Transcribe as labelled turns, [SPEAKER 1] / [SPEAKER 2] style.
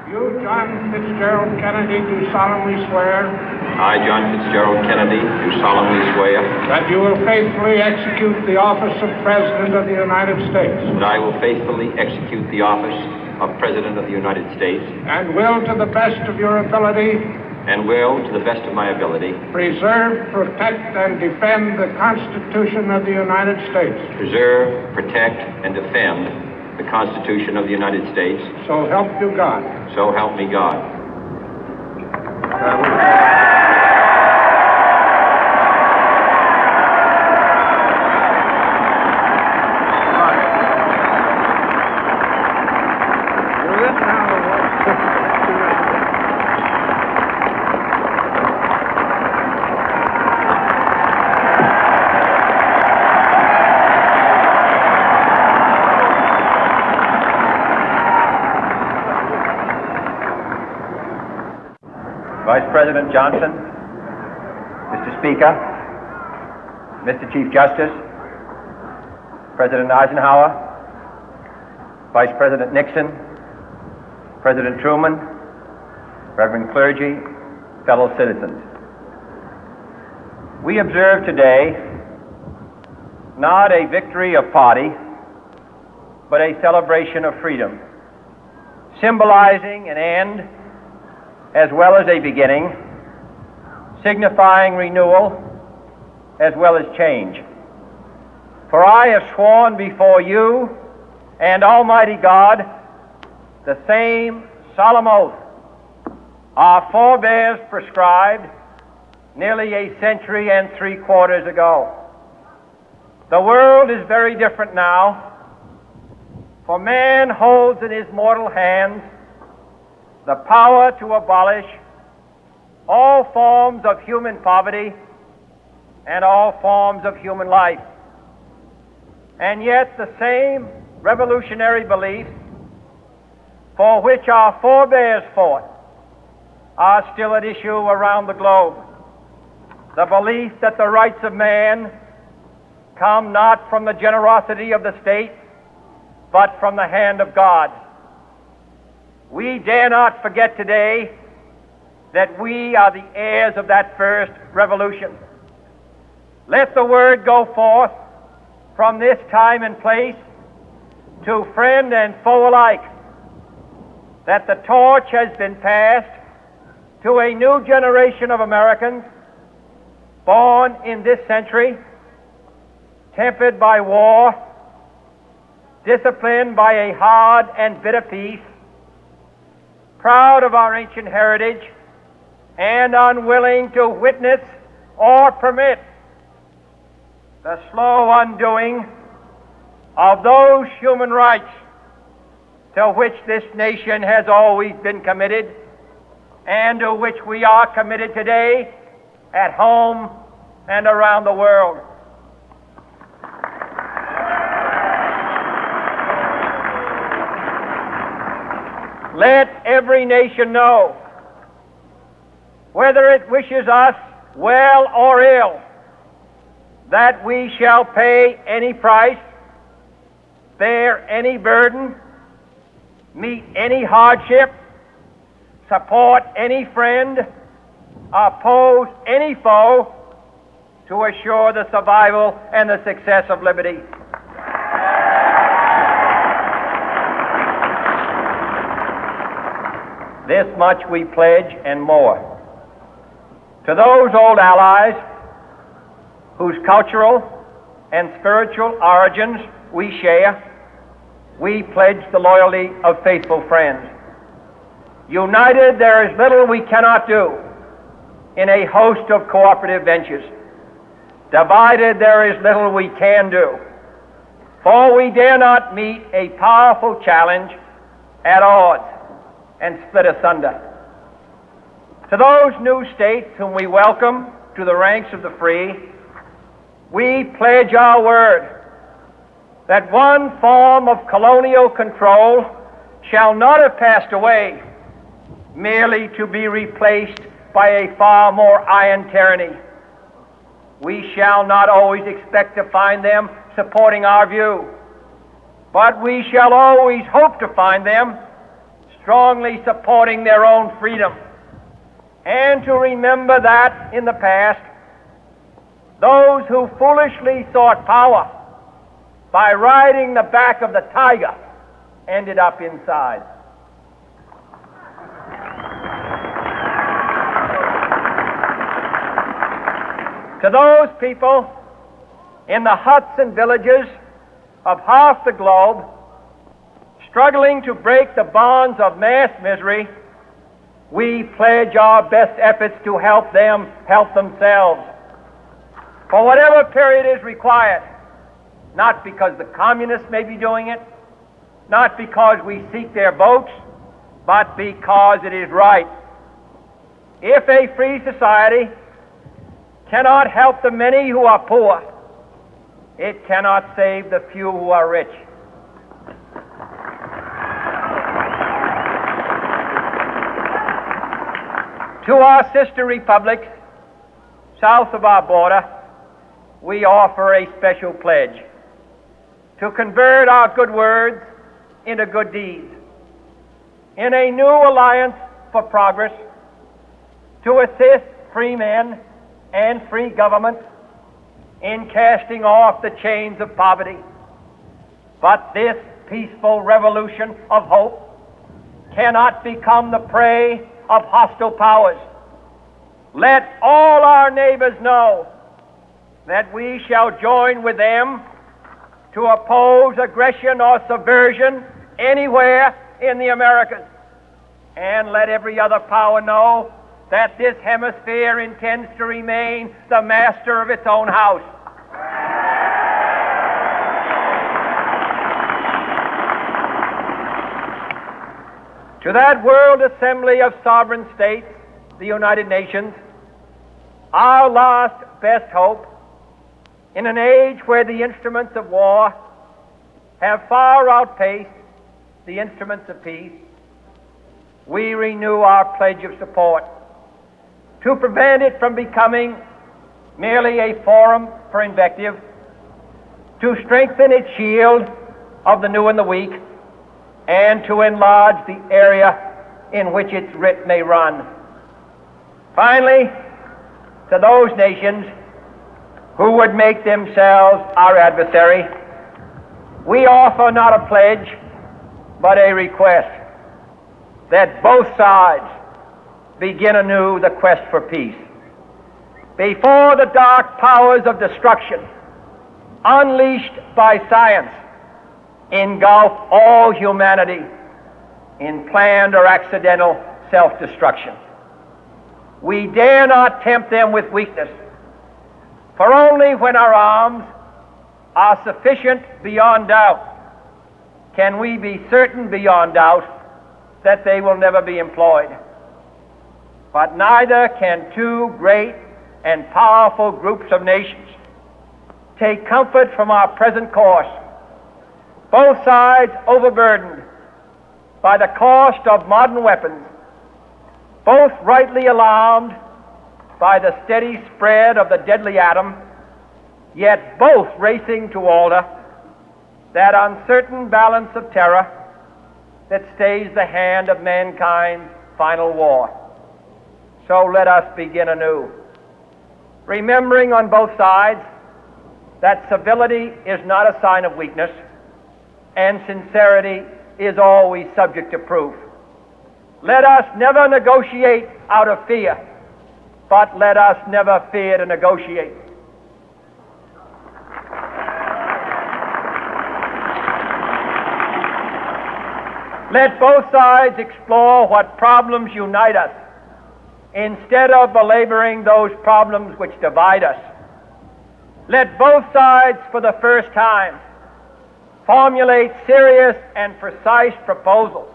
[SPEAKER 1] You, John Fitzgerald Kennedy, do solemnly swear.
[SPEAKER 2] I, John Fitzgerald Kennedy, do solemnly swear.
[SPEAKER 1] That you will faithfully execute the office of President of the United States.
[SPEAKER 2] That I will faithfully execute the office of President of the United States.
[SPEAKER 1] And will, to the best of your ability.
[SPEAKER 2] And will, to the best of my ability.
[SPEAKER 1] Preserve, protect, and defend the Constitution of the United States.
[SPEAKER 2] Preserve, protect, and defend the Constitution of the United States.
[SPEAKER 1] So help you God.
[SPEAKER 2] So help me God.
[SPEAKER 3] Vice President Johnson, Mr. Speaker, Mr. Chief Justice, President Eisenhower, Vice President Nixon, President Truman, Reverend clergy, fellow citizens. We observe today not a victory of party, but a celebration of freedom, symbolizing an end as well as a beginning, signifying renewal as well as change. For I have sworn before you and Almighty God the same solemn oath our forebears prescribed nearly a century and 3/4 ago. The world is very different now, for man holds in his mortal hands the power to abolish all forms of human poverty and all forms of human life. And yet the same revolutionary beliefs for which our forebears fought are still at issue around the globe. The belief that the rights of man come not from the generosity of the state, but from the hand of God. We dare not forget today that we are the heirs of that first revolution. Let the word go forth from this time and place to friend and foe alike that the torch has been passed to a new generation of Americans born in this century, tempered by war, disciplined by a hard and bitter peace, proud of our ancient heritage, and unwilling to witness or permit the slow undoing of those human rights to which this nation has always been committed and to which we are committed today at home and around the world. Let every nation know, whether it wishes us well or ill, that we shall pay any price, bear any burden, meet any hardship, support any friend, oppose any foe to assure the survival and the success of liberty. This much we pledge and more. To those old allies whose cultural and spiritual origins we share, we pledge the loyalty of faithful friends. United, there is little we cannot do in a host of cooperative ventures. Divided, there is little we can do, for we dare not meet a powerful challenge at odds and split asunder. To those new states whom we welcome to the ranks of the free, we pledge our word that one form of colonial control shall not have passed away merely to be replaced by a far more iron tyranny. We shall not always expect to find them supporting our view, but we shall always hope to find them strongly supporting their own freedom, and to remember that in the past, those who foolishly sought power by riding the back of the tiger ended up inside. To those people in the huts and villages of half the globe struggling to break the bonds of mass misery, we pledge our best efforts to help them help themselves for whatever period is required, not because the communists may be doing it, not because we seek their votes, but because it is right. If a free society cannot help the many who are poor, it cannot save the few who are rich. To our sister republics south of our border, we offer a special pledge to convert our good words into good deeds, in a new alliance for progress, to assist free men and free governments in casting off the chains of poverty. But this peaceful revolution of hope cannot become the prey of hostile powers. Let all our neighbors know that we shall join with them to oppose aggression or subversion anywhere in the Americas. And let every other power know that this hemisphere intends to remain the master of its own house. To that World Assembly of Sovereign States, the United Nations, our last best hope, in an age where the instruments of war have far outpaced the instruments of peace, we renew our pledge of support to prevent it from becoming merely a forum for invective, to strengthen its shield of the new and the weak, and to enlarge the area in which its writ may run. Finally, to those nations who would make themselves our adversary, we offer not a pledge, but a request that both sides begin anew the quest for peace. Before the dark powers of destruction, unleashed by science, engulf all humanity in planned or accidental self-destruction, we dare not tempt them with weakness, for only when our arms are sufficient beyond doubt can we be certain beyond doubt that they will never be employed. But neither can two great and powerful groups of nations take comfort from our present course, both sides overburdened by the cost of modern weapons, both rightly alarmed by the steady spread of the deadly atom, yet both racing to alter that uncertain balance of terror that stays the hand of mankind's final war. So let us begin anew, remembering on both sides that civility is not a sign of weakness, and sincerity is always subject to proof. Let us never negotiate out of fear, but let us never fear to negotiate. Let both sides explore what problems unite us, instead of belaboring those problems which divide us. Let both sides, for the first time, formulate serious and precise proposals